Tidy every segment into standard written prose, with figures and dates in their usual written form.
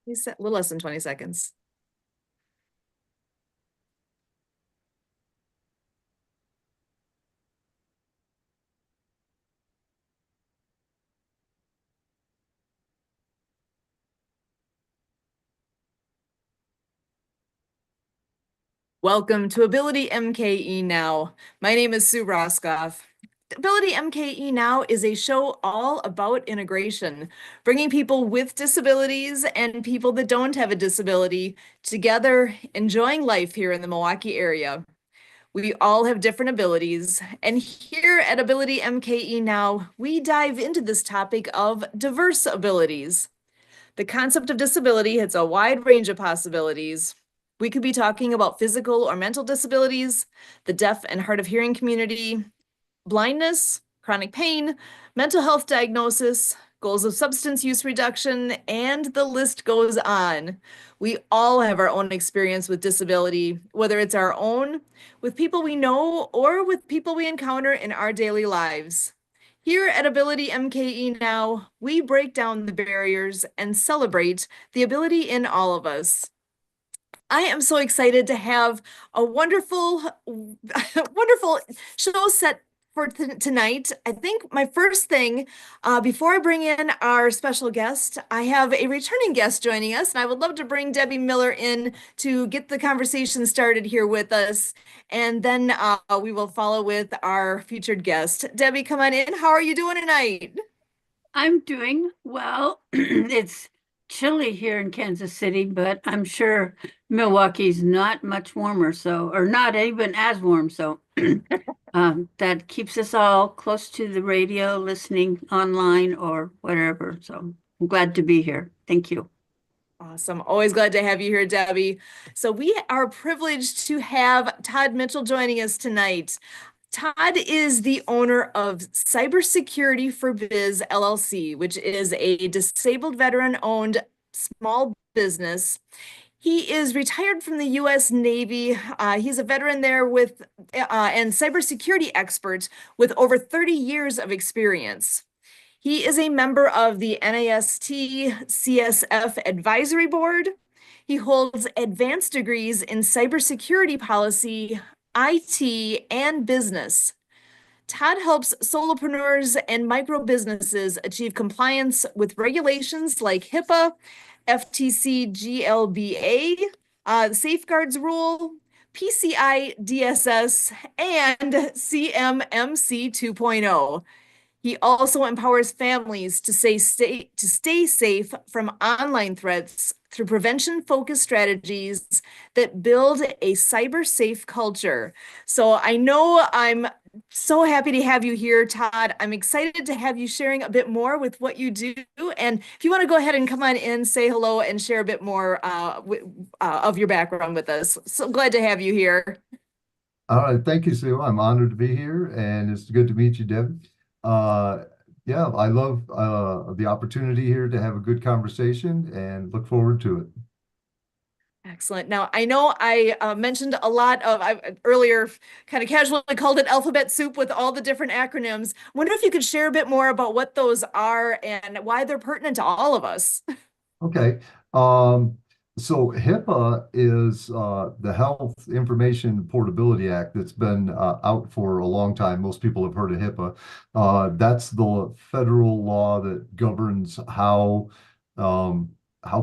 A little less than 20 seconds. Welcome to Ability MKE Now. My name is Sue Roskoff. Ability MKE Now is a show all about integration, bringing people with disabilities and people that don't have a disability together, enjoying life here in the Milwaukee area. We all have different abilities, and here at Ability MKE Now, we dive into this topic of diverse abilities. The concept of disability has a wide range of possibilities. We could be talking about physical or mental disabilities, the deaf and hard of hearing community, blindness, chronic pain, mental health diagnosis, goals of substance use reduction, and the list goes on. We all have our own experience with disability, whether it's our own, with people we know, or with people we encounter in our daily lives. Here at Ability MKE Now, we break down the barriers and celebrate the ability in all of us. I am so excited to have a wonderful, wonderful show set for tonight. I think my first thing, before I bring in our special guest, I have a returning guest joining us, and I would love to bring Deby Miller in to get the conversation started here with us. And then we will follow with our featured guest. Deby, come on in. How are you doing tonight? I'm doing well. It's chilly here in Kansas City, but I'm sure Milwaukee's not much warmer, or not even as warm. So that keeps us all close to the radio, listening online or whatever. So I'm glad to be here. Thank you. Awesome. Always glad to have you here, Deby. So we are privileged to have Todd Mitchell joining us tonight. Todd is the owner of Cybersecurity4biz LLC, which is a disabled veteran-owned small business. He is retired from the U.S. Navy. He's a veteran there with and cybersecurity expert with over 30 years of experience. He is a member of the NIST CSF Advisory Board. He holds advanced degrees in cybersecurity policy, IT, and business. Todd helps solopreneurs and micro businesses achieve compliance with regulations like HIPAA, FTC GLBA, Safeguards Rule, PCI-DSS, and CMMC 2.0. He also empowers families to stay safe from online threats through prevention-focused strategies that build a cyber-safe culture. So I know I'm so happy to have you here, Todd. I'm excited to have you sharing a bit more with what you do. And if you want to go ahead and come on in, say hello, and share a bit more of your background with us. So glad to have you here. All right, thank you, Sue. I'm honored to be here, and it's good to meet you, Deb. Yeah, I love the opportunity here to have a good conversation and look forward to it. Excellent. Now, I know I mentioned a lot of, I earlier kind of casually called it alphabet soup with all the different acronyms. I wonder if you could share a bit more about what those are and why they're pertinent to all of us. Okay. So HIPAA is the Health Information Portability Act that's been out for a long time. Most people have heard of HIPAA. That's the federal law that governs how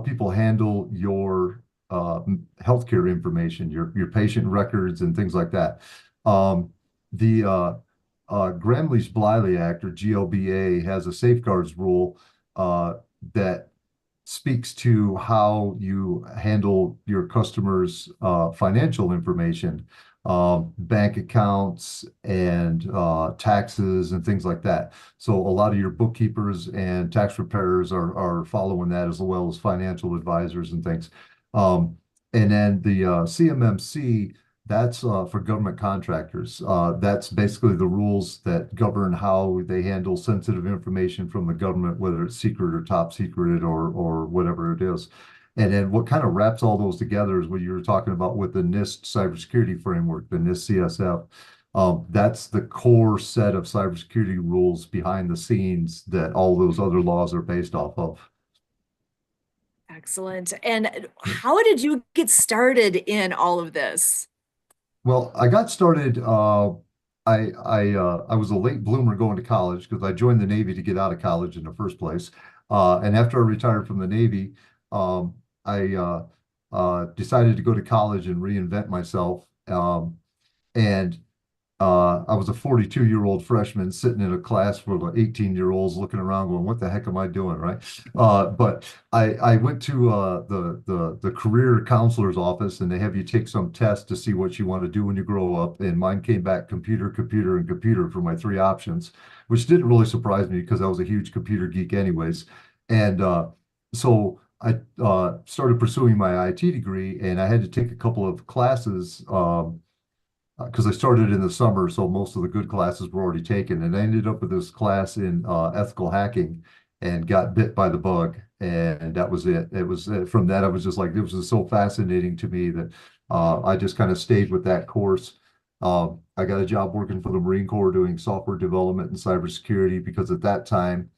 people handle your healthcare information, your patient records and things like that. The Gramm-Leach-Bliley Act, or GLBA, has a safeguards rule that speaks to how you handle your customers' financial information, bank accounts and taxes and things like that. So a lot of your bookkeepers and tax preparers are following that, as well as financial advisors and things. And then the CMMC, that's for government contractors. That's basically the rules that govern how they handle sensitive information from the government, whether it's secret or top secret or whatever it is. And then what kind of wraps all those together is what you were talking about with the NIST cybersecurity framework, the NIST CSF. That's the core set of cybersecurity rules behind the scenes that all those other laws are based off of. Excellent. And how did you get started in all of this? Well, I got started. I was a late bloomer going to college because I joined the Navy to get out of college in the first place. And after I retired from the Navy, I decided to go to college and reinvent myself. And I was a 42-year-old freshman sitting in a class full of 18-year-olds looking around going, what the heck am I doing, right? But I went to the career counselor's office, and they have you take some test to see what you want to do when you grow up. And mine came back computer, computer, and computer for my three options, which didn't really surprise me because I was a huge computer geek anyways. And so I started pursuing my IT degree, and I had to take a couple of classes. Because I started in the summer, so most of the good classes were already taken. And I ended up with this class in ethical hacking and got bit by the bug. And that was it. It was from that, I was just like, it was just so fascinating to me that I just kind of stayed with that course. I got a job working for the Marine Corps doing software development and cybersecurity because at that time,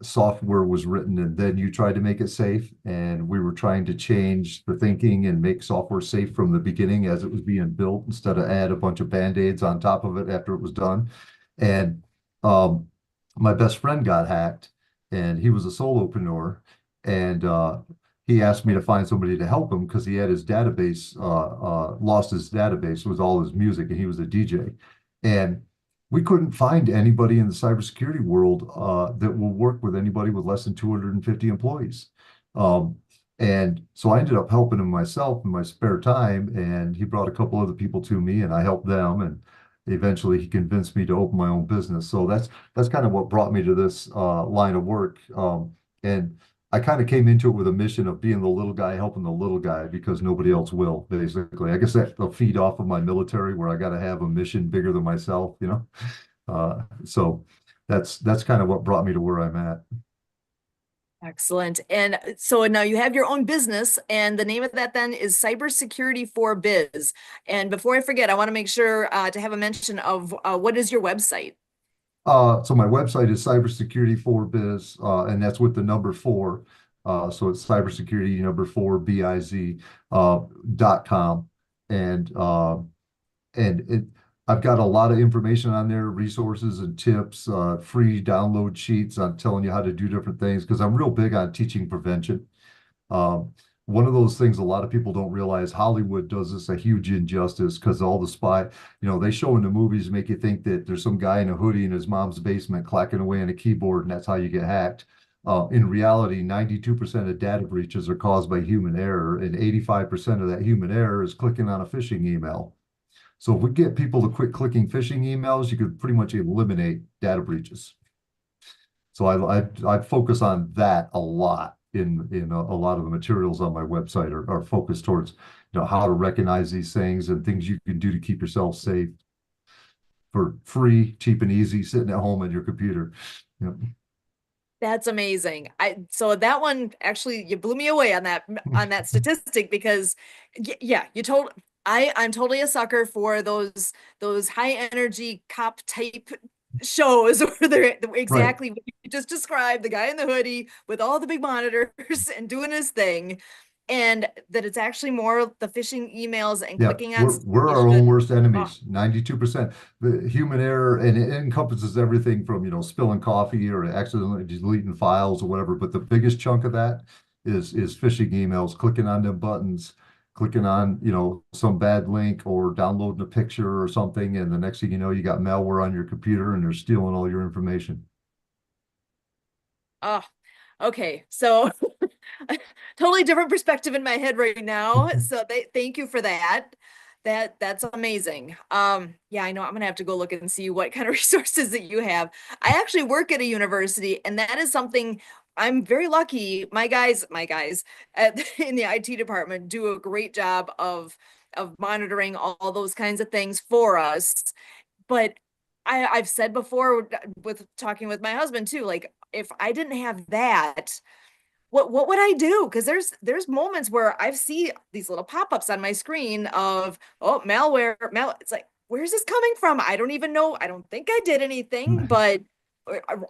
software was written and then you tried to make it safe. And we were trying to change the thinking and make software safe from the beginning as it was being built instead of add a bunch of band-aids on top of it after it was done. And my best friend got hacked and he was a solopreneur. And he asked me to find somebody to help him because he had his database, lost his database with all his music, and he was a DJ. And we couldn't find anybody in the cybersecurity world that will work with anybody with less than 250 employees. And so I ended up helping him myself in my spare time, and he brought a couple other people to me, and I helped them, and eventually he convinced me to open my own business. So that's kind of what brought me to this line of work. And I kind of came into it with a mission of being the little guy, helping the little guy because nobody else will, basically. I guess that'll feed off of my military where I got to have a mission bigger than myself, you know? So that's kind of what brought me to where I'm at. Excellent. And so now you have your own business, and the name of that then is Cybersecurity4biz. And before I forget, I want to make sure to have a mention of what is your website? So my website is Cybersecurity4biz, and that's with the number 4. So it's cybersecurity number 4biz .com. And I've got a lot of information on there, resources and tips, free download sheets on telling you how to do different things, because I'm real big on teaching prevention. One of those things a lot of people don't realize, Hollywood does this a huge injustice because all the they show in the movies make you think that there's some guy in a hoodie in his mom's basement clacking away on a keyboard and that's how you get hacked. In reality, 92% of data breaches are caused by human error, and 85% of that human error is clicking on a phishing email. So if we get people to quit clicking phishing emails, you could pretty much eliminate data breaches. So I focus on that a lot. In a lot of the materials on my website are focused towards how to recognize these things and things you can do to keep yourself safe for free, cheap, and easy, sitting at home on your computer. Yep. That's amazing. So that one actually, you blew me away on that statistic, because yeah, I'm totally a sucker for those high energy cop type shows where they're exactly what you just described, the guy in the hoodie with all the big monitors and doing his thing, and that it's actually more the phishing emails and clicking on. We're our own worst enemies. 92%. The human error, and it encompasses everything from spilling coffee or accidentally deleting files or whatever. But the biggest chunk of that is phishing emails, clicking on them buttons, clicking on some bad link or downloading a picture or something, and the next thing you know, you got malware on your computer and they're stealing all your information. Oh, okay. So totally different perspective in my head right now. So thank you for that. That's amazing. Yeah, I know I'm gonna have to go look and see what kind of resources that you have. I actually work at a university, and that is something I'm very lucky. My guys in the IT department do a great job of monitoring all those kinds of things for us. But I've said before, with talking with my husband too, like, if I didn't have that, what would I do? Because there's moments where I see these little pop-ups on my screen of, oh, malware. It's like, where's this coming from? I don't even know. I don't think I did anything, but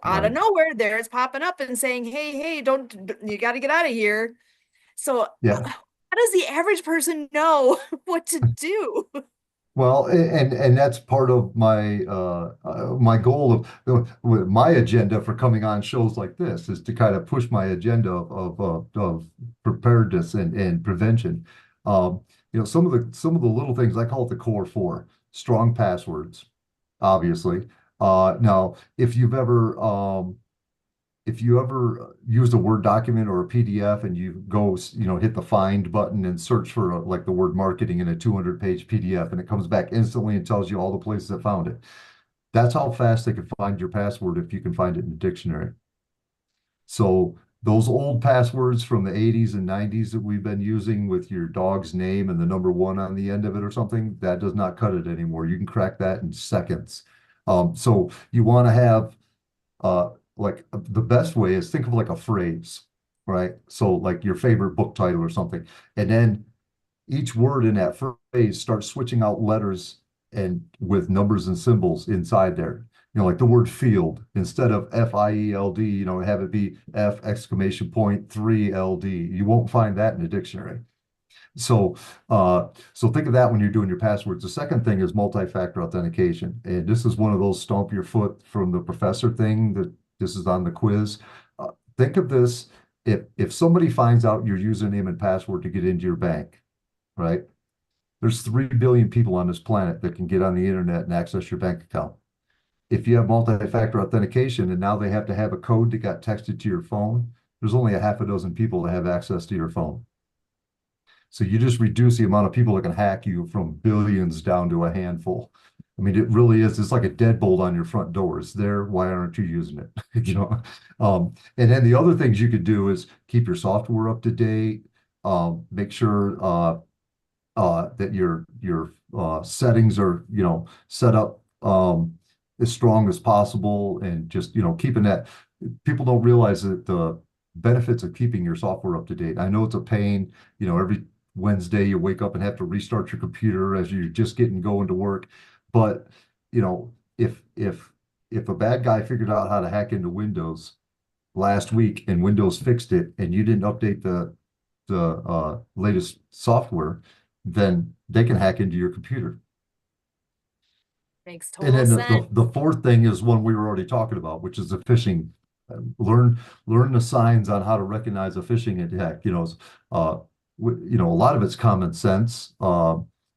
out of nowhere, there it's popping up and saying, hey, don't, you got to get out of here. So Yeah. how does the average person know what to do? Well, and that's part of my my goal of my agenda for coming on shows like this is to kind of push my agenda of preparedness and prevention. Some of the little things I call it the core four: strong passwords, obviously. Now, if you ever used a Word document or a PDF and you go, hit the find button and search for like the word marketing in a 200-page PDF, and it comes back instantly and tells you all the places that found it. That's how fast they can find your password if you can find it in the dictionary. So those old passwords from the 80s and 90s that we've been using with your dog's name and the number 1 on the end of it or something, that does not cut it anymore. You can crack that in seconds. So you want to have like the best way is think of like a phrase, right? So like your favorite book title or something. And then each word in that phrase starts switching out letters and with numbers and symbols inside there. Like the word field, instead of FIELD, have it be F!3LD. You won't find that in a dictionary. So think of that when you're doing your passwords. The second thing is multi-factor authentication. And this is one of those stomp your foot from the professor thing that this is on the quiz. Think of this, if somebody finds out your username and password to get into your bank, right? There's 3 billion people on this planet that can get on the internet and access your bank account. If you have multi-factor authentication and now they have to have a code that got texted to your phone, there's only a half a dozen people that have access to your phone. So you just reduce the amount of people that can hack you from billions down to a handful. I mean, it really is. It's like a deadbolt on your front door. It's there. Why aren't you using it? And then the other things you could do is keep your software up to date. Make sure that your settings are set up as strong as possible, and just keeping that. People don't realize that the benefits of keeping your software up to date. I know it's a pain. Every Wednesday you wake up and have to restart your computer as you're just getting going to work. But if a bad guy figured out how to hack into Windows last week and Windows fixed it, and you didn't update the latest software, then they can hack into your computer. Makes And total then sense. the fourth thing is one we were already talking about, which is the phishing. Learn the signs on how to recognize a phishing attack. A lot of it's common sense.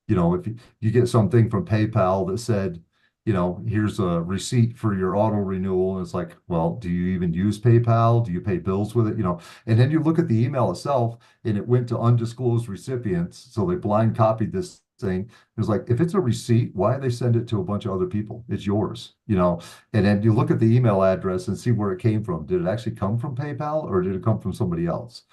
If you get something from PayPal that said, here's a receipt for your auto renewal, and it's like, well, do you even use PayPal? Do you pay bills with it? And then you look at the email itself, and it went to undisclosed recipients, so they blind copied this thing. It's like, if it's a receipt, why they send it to a bunch of other people? It's yours, and then you look at the email address and see where it came from. Did it actually come from PayPal, or did it come from somebody else?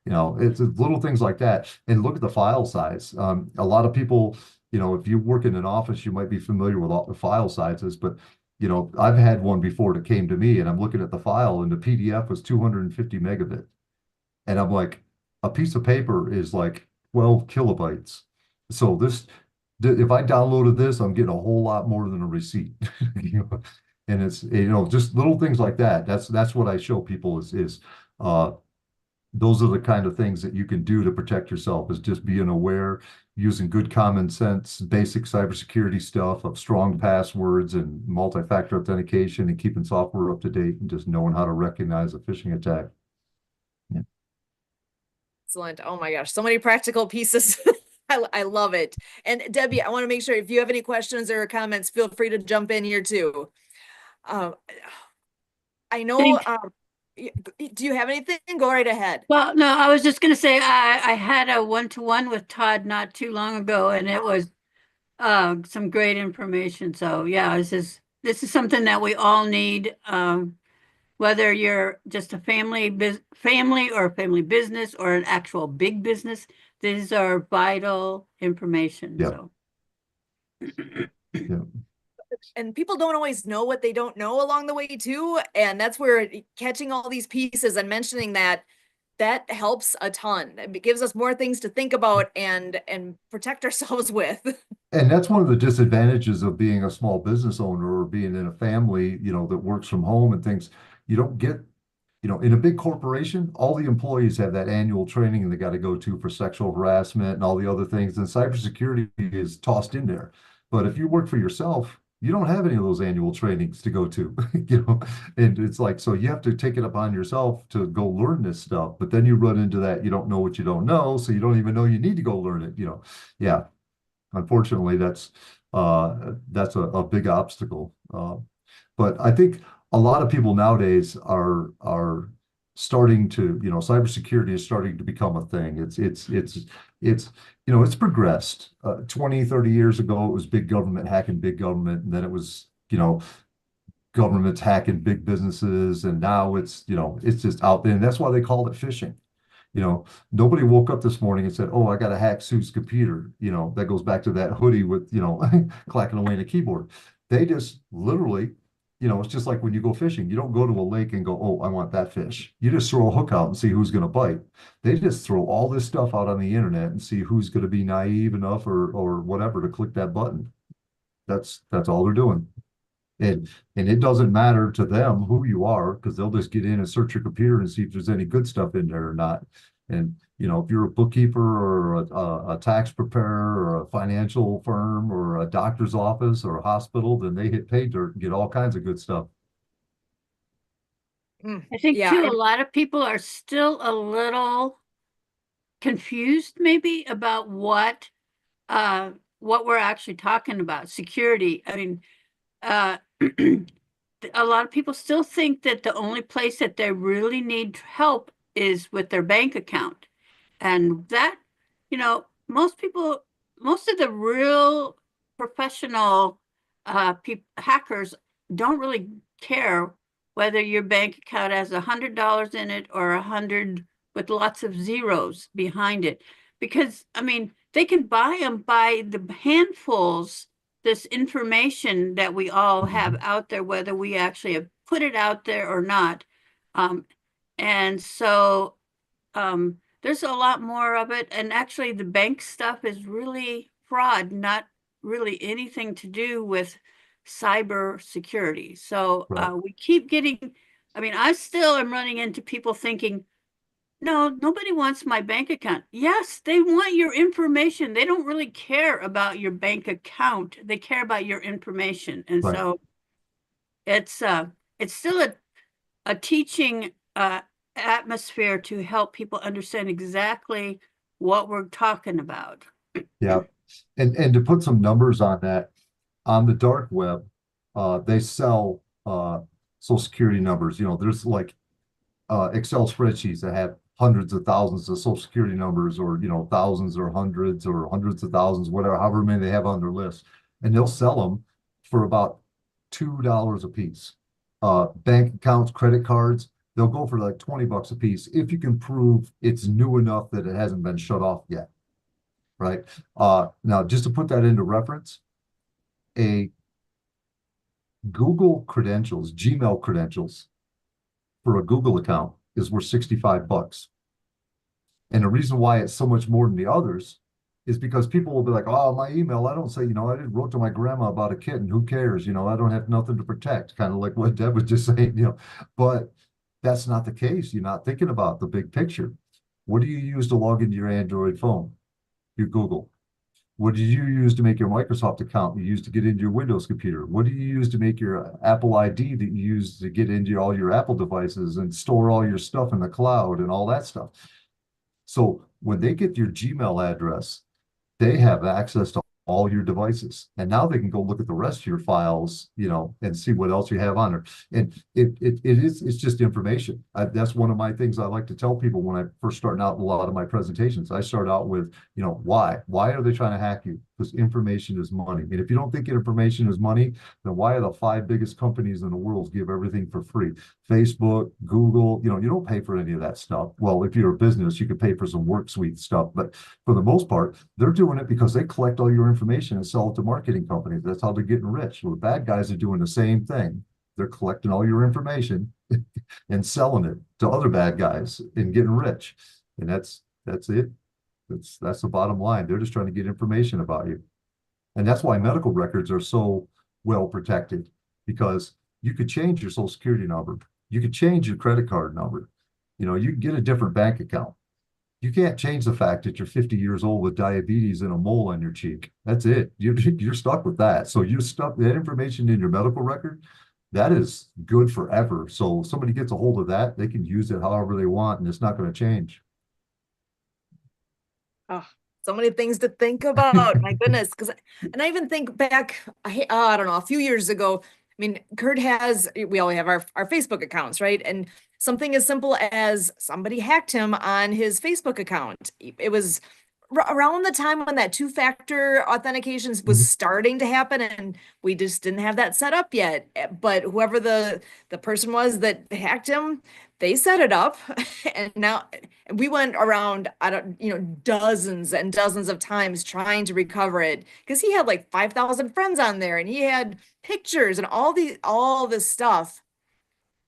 It's little things like that. And look at the file size. A lot of people, if you work in an office, you might be familiar with all the file sizes, but I've had one before that came to me, and I'm looking at the file, and the PDF was 250 megabit. And I'm like, a piece of paper is like 12 kilobytes. So if I downloaded this, I'm getting a whole lot more than a receipt. And it's, just little things like that. That's what I show people is those are the kind of things that you can do to protect yourself, is just being aware, using good common sense, basic cybersecurity stuff of strong passwords and multi-factor authentication, and keeping software up to date, and just knowing how to recognize a phishing attack. Yeah. Excellent. Oh my gosh, so many practical pieces. I love it. And Debbie, I want to make sure if you have any questions or comments, feel free to jump in here too. I know, do you have anything? Go right ahead. Well, no, I was just going to say I had a one-to-one with Todd not too long ago, and it was some great information. So yeah, this is something that we all need. Whether you're just a family or a family business or an actual big business, these are vital information. Yeah. So. Yeah. And people don't always know what they don't know along the way too. And that's where catching all these pieces and mentioning that that helps a ton. It gives us more things to think about and protect ourselves with. And that's one of the disadvantages of being a small business owner or being in a family, that works from home and things. You don't get, in a big corporation, all the employees have that annual training they got to go to for sexual harassment and all the other things. And cybersecurity is tossed in there. But if you work for yourself, you don't have any of those annual trainings to go to, and it's like, so you have to take it upon yourself to go learn this stuff. But then you run into that, you don't know what you don't know. So you don't even know you need to go learn it, Yeah. Unfortunately, that's a big obstacle. But I think a lot of people nowadays are starting to, cybersecurity is starting to become a thing. It's progressed. 20, 30 years ago, it was big government hacking big government, and then it was, governments hacking big businesses, and now it's just out there, and that's why they called it phishing. Nobody woke up this morning and said, "Oh, I got to hack Sue's computer." That goes back to that hoodie with, clacking away in a keyboard. They just literally, it's just like when you go fishing, you don't go to a lake and go, "Oh, I want that fish." You just throw a hook out and see who's going to bite. They just throw all this stuff out on the internet and see who's going to be naive enough or whatever to click that button. That's all they're doing. And it doesn't matter to them who you are, because they'll just get in and search your computer and see if there's any good stuff in there or not. And if you're a bookkeeper or a tax preparer or a financial firm or a doctor's office or a hospital, then they hit pay dirt and get all kinds of good stuff. I think too, a lot of people are still a little confused maybe about what we're actually talking about, security. I mean, a lot of people still think that the only place that they really need help is with their bank account. And that, most of the real professional hackers don't really care whether your bank account has $100 in it or 100 with lots of zeros behind it. Because, I mean, they can buy them by the handfuls, this information that we all have out there, whether we actually have put it out there or not. And so there's a lot more of it. And actually the bank stuff is really fraud, not really anything to do with cyber security. So we keep getting, I mean, I still am running into people thinking, no, nobody wants my bank account. Yes, they want your information. They don't really care about your bank account. They care about your information. And so it's still a teaching atmosphere to help people understand exactly what we're talking about. Yeah. And to put some numbers on that, on the dark web, they sell Social Security numbers. There's like Excel spreadsheets that have hundreds of thousands of Social Security numbers, or thousands or hundreds of thousands, whatever, however many they have on their list, and they'll sell them for about $2 a piece. Bank accounts, credit cards, they'll go for like $20 a piece if you can prove it's new enough that it hasn't been shut off yet, right? Now, just to put that into reference, a Google credentials, Gmail credentials for a Google account is worth $65. And the reason why it's so much more than the others is because people will be like, "Oh, my email, I don't say, I didn't wrote to my grandma about a kitten. Who cares? I don't have nothing to protect." Kind of like what Deb was just saying, but that's not the case. You're not thinking about the big picture. What do you use to log into your Android phone? You Google. What do you use to make your Microsoft account? You use to get into your Windows computer. What do you use to make your Apple ID that you use to get into all your Apple devices and store all your stuff in the cloud and all that stuff? So when they get your Gmail address, they have access to all your devices, and now they can go look at the rest of your files, and see what else you have on there. And it's just information. That's one of my things I like to tell people when I first start out in a lot of my presentations. I start out with, why are they trying to hack you? Because information is money. And if you don't think information is money, then why are the 5 biggest companies in the world give everything for free? Facebook, Google, you don't pay for any of that stuff. Well, if you're a business, you could pay for some work suite stuff, but for the most part, they're doing it because they collect all your information and sell it to marketing companies. That's how they're getting rich. Well, the bad guys are doing the same thing. They're collecting all your information and selling it to other bad guys and getting rich. And that's it. That's the bottom line. They're just trying to get information about you. And that's why medical records are so well protected, because you could change your social security number. You could change your credit card number. You know, you can get a different bank account. You can't change the fact that you're 50 years old with diabetes and a mole on your cheek. That's it. You're stuck with that. So you're stuck, that information in your medical record, that is good forever. So if somebody gets a hold of that, they can use it however they want, and it's not going to change. Oh, so many things to think about. My goodness. And I even think back, I don't know, a few years ago. I mean, we all have our Facebook accounts, right? And something as simple as somebody hacked him on his Facebook account. It was around the time when that two-factor authentication was starting to happen, and we just didn't have that set up yet. But whoever the person was that hacked him, they set it up, and now we went around, dozens and dozens of times trying to recover it, because he had like 5,000 friends on there, and he had pictures and all this stuff.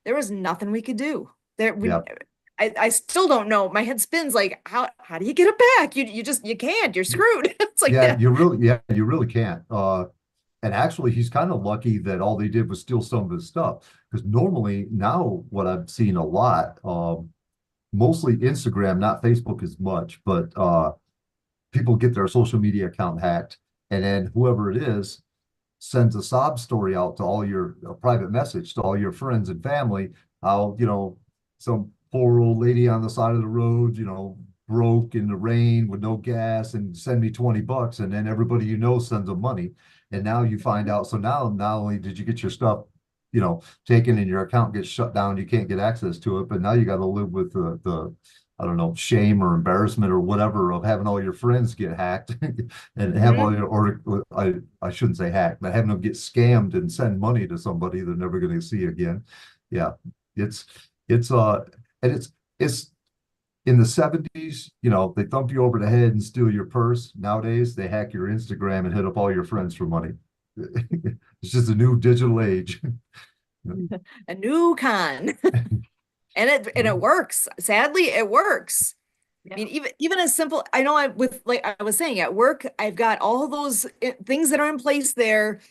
There was nothing we could do. I still don't know. My head spins like, how do you get it back? You can't. You're screwed. It's like that. You really can't. And actually, he's kind of lucky that all they did was steal some of his stuff. Because normally now what I've seen a lot, mostly Instagram, not Facebook as much, but people get their social media account hacked, and then whoever it is sends a sob story out to all your private message to all your friends and family, how, some poor old lady on the side of the road, broke in the rain with no gas, and send me $20. And then everybody sends them money. And now you find out. So now not only did you get your stuff, taken, and your account gets shut down, you can't get access to it, but now you got to live with the I don't know, shame or embarrassment or whatever of having all your friends get hacked and have all your, or I shouldn't say hacked, but having them get scammed and send money to somebody they're never going to see again. Yeah. It's in the 70s, they thump you over the head and steal your purse. Nowadays, they hack your Instagram and hit up all your friends for money. It's just a new digital age. A new con. And it works. Sadly, it works. Yeah. I mean, even as simple, I know like I was saying, at work, I've got all those things that are in place there.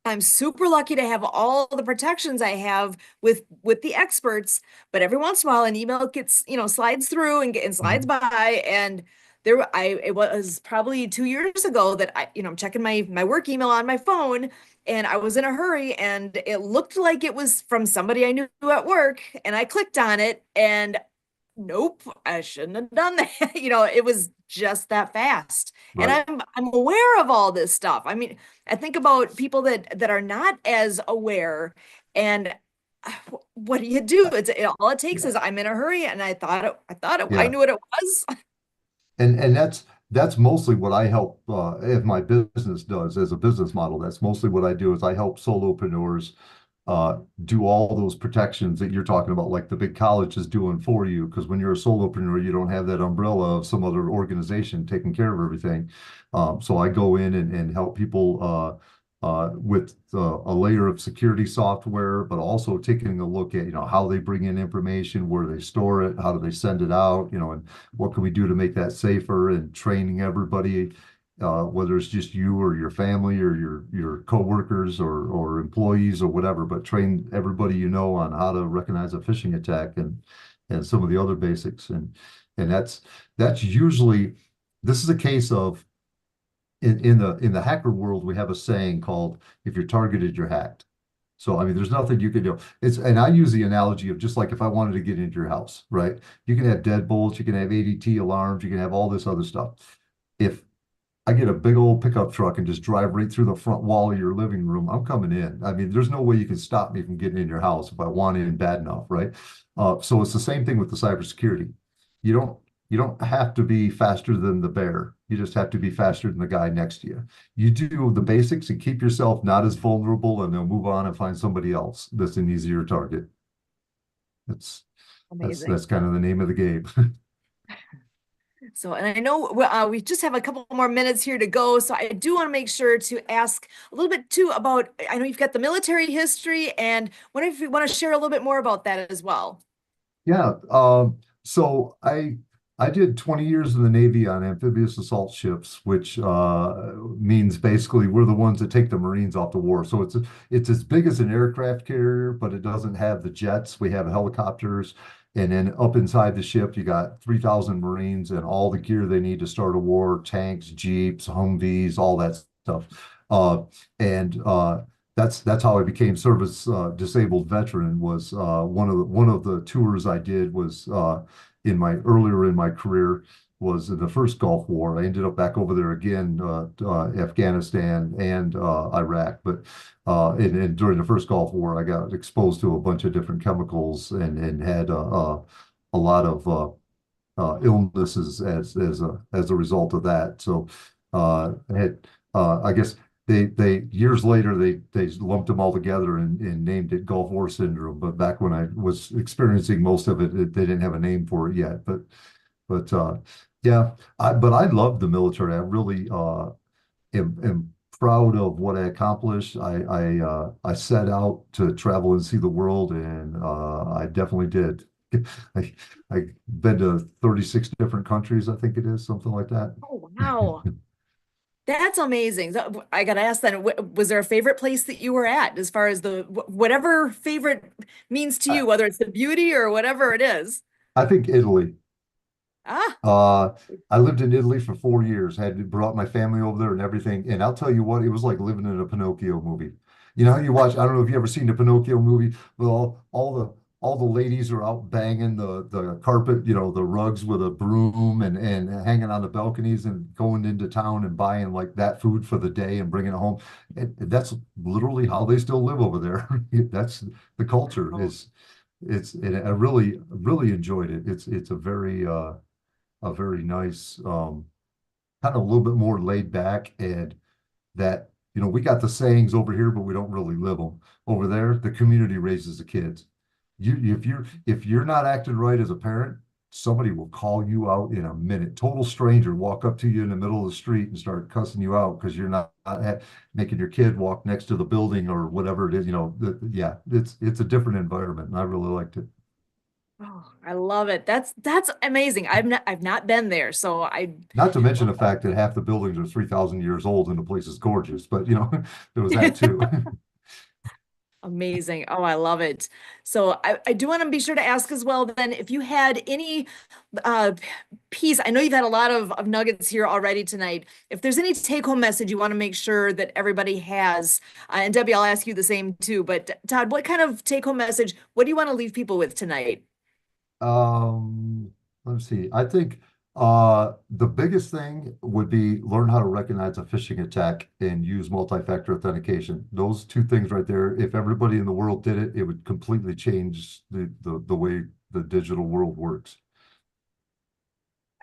I'm super lucky to have all the protections I have with the experts, but every once in a while an email gets, slides through and slides by, and it was probably 2 years ago that I'm checking my work email on my phone, and I was in a hurry, and it looked like it was from somebody I knew at work, and I clicked on it, and nope, I shouldn't have done that. It was just that fast. Right. And I'm aware of all this stuff. I mean, I think about people that are not as aware, and what do you do? All it takes is I'm in a hurry, and I knew what it was. And that's mostly what I help, if my business does as a business model. That's mostly what I do, is I help solopreneurs do all those protections that you're talking about, like the big college is doing for you. Because when you're a solopreneur, you don't have that umbrella of some other organization taking care of everything. So I go in and help people with a layer of security software, but also taking a look at, how they bring in information, where they store it, how do they send it out, and what can we do to make that safer, and training everybody, whether it's just you or your family or your coworkers or employees or whatever, but train everybody on how to recognize a phishing attack and some of the other basics. And that's usually, this is a case of, in the hacker world, we have a saying called, if you're targeted, you're hacked. So, I mean, there's nothing you can do. And I use the analogy of just like if I wanted to get into your house, right? You can have deadbolts, you can have ADT alarms, you can have all this other stuff. If I get a big old pickup truck and just drive right through the front wall of your living room, I'm coming in. I mean, there's no way you can stop me from getting in your house if I want in bad enough, right? So it's the same thing with the cybersecurity. You don't have to be faster than the bear. You just have to be faster than the guy next to you. You do the basics and keep yourself not as vulnerable, and they'll move on and find somebody else that's an easier target. That's kind of the name of the game. So, and I know we just have a couple more minutes here to go. So I do want to make sure to ask a little bit too about, I know you've got the military history, and wonder if you want to share a little bit more about that as well. Yeah. So I did 20 years in the Navy on amphibious assault ships, which means basically we're the ones that take the Marines off to war. So it's as big as an aircraft carrier, but it doesn't have the jets. We have helicopters, and then up inside the ship, you got 3,000 Marines and all the gear they need to start a war: tanks, jeeps, Humvees, all that stuff. And that's how I became service disabled veteran. Was one of the tours I did was in my earlier in my career was in the first Gulf War. I ended up back over there again, Afghanistan and Iraq. But and during the first Gulf War, I got exposed to a bunch of different chemicals and had a lot of illnesses as a result of that. So I guess they years later they lumped them all together and named it Gulf War syndrome. But back when I was experiencing most of it, they didn't have a name for it yet. But yeah, but I love the military. I really am proud of what I accomplished. I set out to travel and see the world, and I definitely did. I've been to 36 different countries, I think it is, something like that. Oh, wow. That's amazing. So I got to ask then, was there a favorite place that you were at as far as the whatever favorite means to I, you, whether it's the beauty or whatever it is? I think Italy. Ah, Uh, I lived in Italy for 4 years, had brought my family over there and everything. And I'll tell you what, it was like living in a Pinocchio movie. You know how you watch, I don't know if you ever seen the Pinocchio movie, but all the ladies are out banging the carpet, the rugs with a broom and hanging on the balconies and going into town and buying like that food for the day and bringing it home. That's literally how they still live over there. That's the culture oh, and I really enjoyed it. It's a very nice, kind of a little bit more laid back, and that, we got the sayings over here, but we don't really live them. Over there, the community raises the kids. If you're not acting right as a parent, somebody will call you out in a minute. Total stranger walk up to you in the middle of the street and start cussing you out because you're not making your kid walk next to the building or whatever it is. Yeah, it's a different environment, and I really liked it. oh, I love it. That's amazing. I've not been there, so I Not to mention the fact that half the buildings are 3,000 years old and the place is gorgeous, but there was that too. amazing. Oh, I love it. So I do want to be sure to ask as well then if you had any uh piece, I know you've had a lot of nuggets here already tonight. If there's any take-home message you want to make sure that everybody has, and Debbie, I'll ask you the same too, but Todd, what kind of take-home message, what do you want to leave people with tonight? Um, let's see. I think the biggest thing would be learn how to recognize a phishing attack and use multi-factor authentication. Those two things right there, if everybody in the world did it, it would completely change the way the digital world works.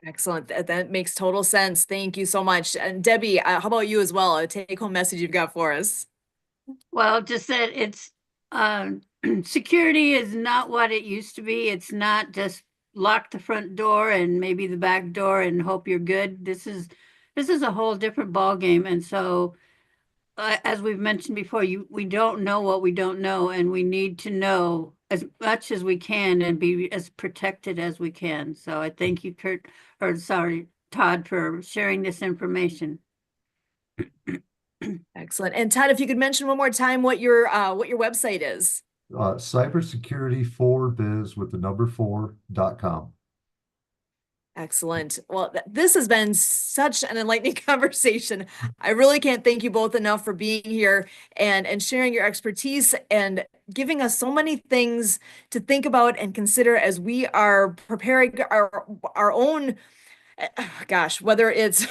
Excellent. That makes total sense. Thank you so much. And Debbie, how about you as well? A take-home message you've got for us? Well, just that it's security is not what it used to be. It's not just lock the front door and maybe the back door and hope you're good. This is a whole different ball game. And so, as we've mentioned before, we don't know what we don't know, and we need to know as much as we can and be as protected as we can. So I thank you, Todd, for sharing this information. Excellent. And Todd, if you could mention one more time what your website is. Cybersecurity4biz with the number 4.com. Excellent. Well, this has been such an enlightening conversation. I really can't thank you both enough for being here and sharing your expertise and giving us so many things to think about and consider as we are preparing our own gosh, whether it's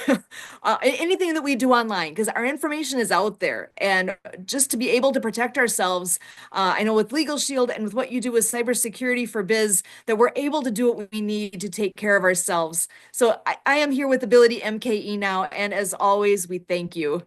anything that we do online, because our information is out there. And just to be able to protect ourselves, I know with Legal Shield and with what you do with Cybersecurity for Biz, that we're able to do what we need to take care of ourselves. So I am here with AbilityMKE now. And as always, we thank you.